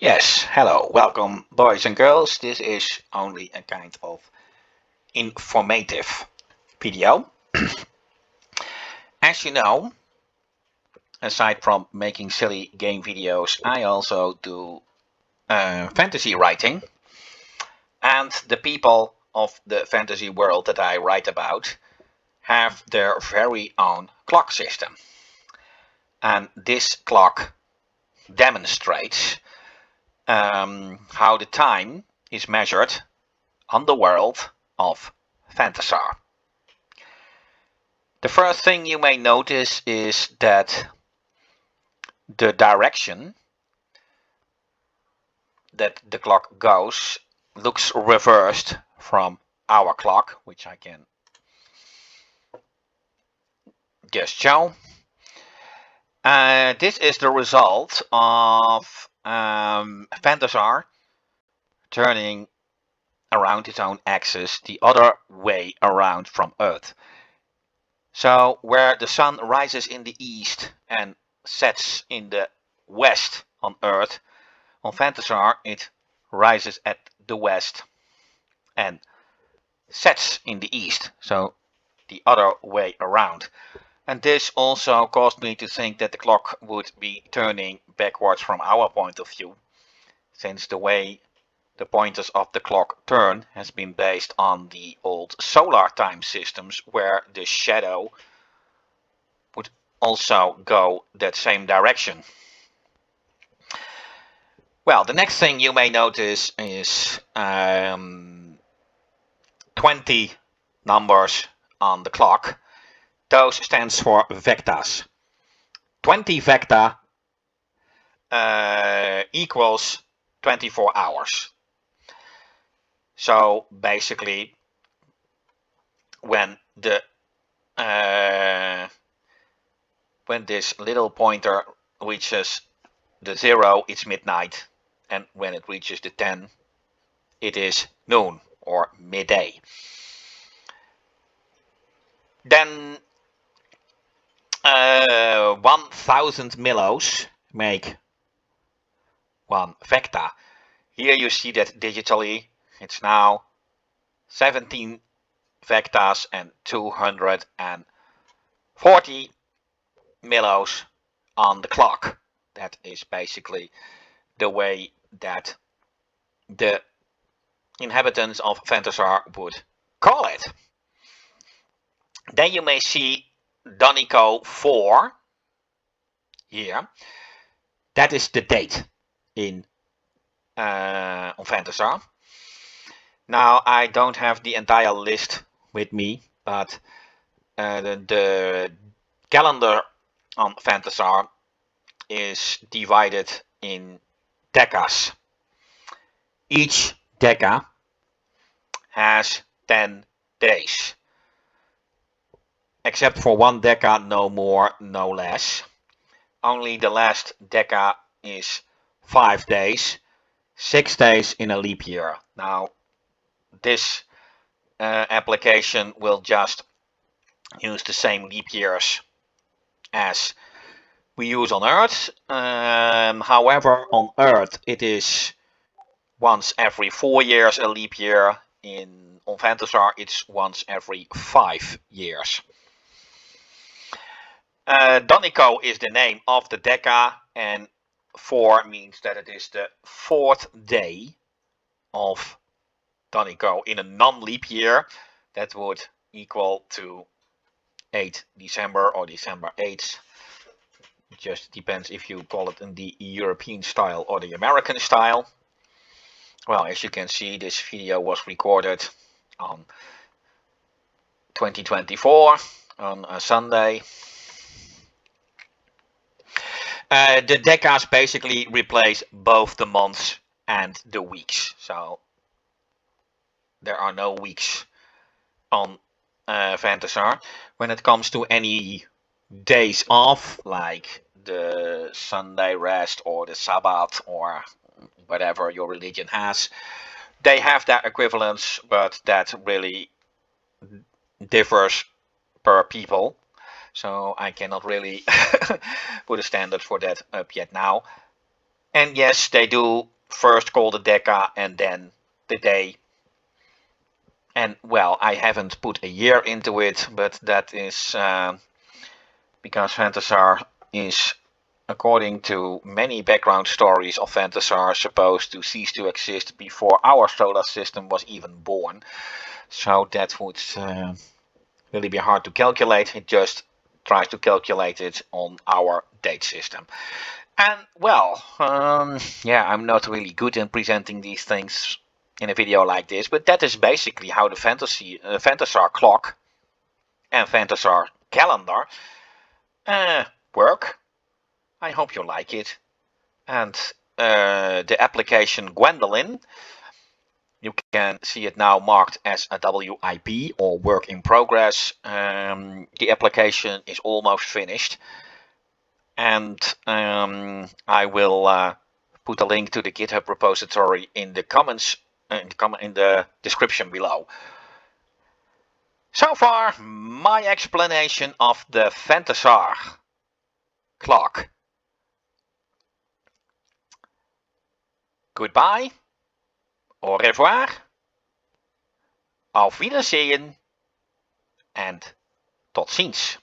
Yes, hello, welcome boys and girls. This is only a kind of informative video. As you know, aside from making silly game videos, I also do fantasy writing. And the people of the fantasy world that I write about have their very own clock system. And this clock demonstrates how the time is measured on the world of Phantasar. The first thing you may notice is that the direction that the clock goes looks reversed from our clock, which I can just show. This is the result of Phantasar turning around its own axis the other way around from Earth. So where the sun rises in the east and sets in the west on Earth, on Phantasar it rises at the west and sets in the east, so the other way around. And this also caused me to think that the clock would be turning backwards from our point of view, since the way the pointers of the clock turn has been based on the old solar time systems, where the shadow would also go that same direction. Well, the next thing you may notice is 20 numbers on the clock. Those stands for vectas. 20 vecta equals 24 hours. So basically, when this little pointer reaches the 0, it's midnight, and when it reaches the 10, it is noon or midday. Then 1000 millos make 1 vecta. Here you see that digitally it's now 17 vectas and 240 millos on the clock. That is basically the way that the inhabitants of Phantasar would call it. Then you may see Donico 4 here. That is the date in on Phantasar. Now I don't have the entire list with me, but the calendar on Phantasar is divided in decas. Each deca has 10 days. Except for one deca, no more, no less. Only the last deca is 5 days, 6 days in a leap year. Now, this application will just use the same leap years as we use on Earth. However, on Earth it is once every 4 years a leap year. On Phantasar it's once every 5 years. Donico is the name of the deca, and 4 means that it is the 4th day of Donico in a non-leap year. That would equal to 8 December or December 8th. It just depends if you call it in the European style or the American style. Well, as you can see, this video was recorded on 2024 on a Sunday. The decas basically replace both the months and the weeks. So there are no weeks on Phantasar. When it comes to any days off, like the Sunday rest or the Sabbath or whatever your religion has, they have their equivalents, but that really differs per people. So I cannot really put a standard for that up yet now. And yes, they do first call the deca and then the day. And well, I haven't put a year into it, but that is because Phantasar is, according to many background stories of Phantasar, supposed to cease to exist before our solar system was even born. So that would really be hard to calculate. It just tries to calculate it on our date system. And well, yeah, I'm not really good in presenting these things in a video like this, but that is basically how the Phantasar clock and Phantasar calendar work. I hope you like it. And the application Gwendolyn, you can see it now marked as a WIP or work in progress. The application is almost finished. And I will put a link to the GitHub repository in the comments, in the description below. So far, my explanation of the Phantasar clock. Goodbye, au revoir, auf Wiedersehen and tot ziens.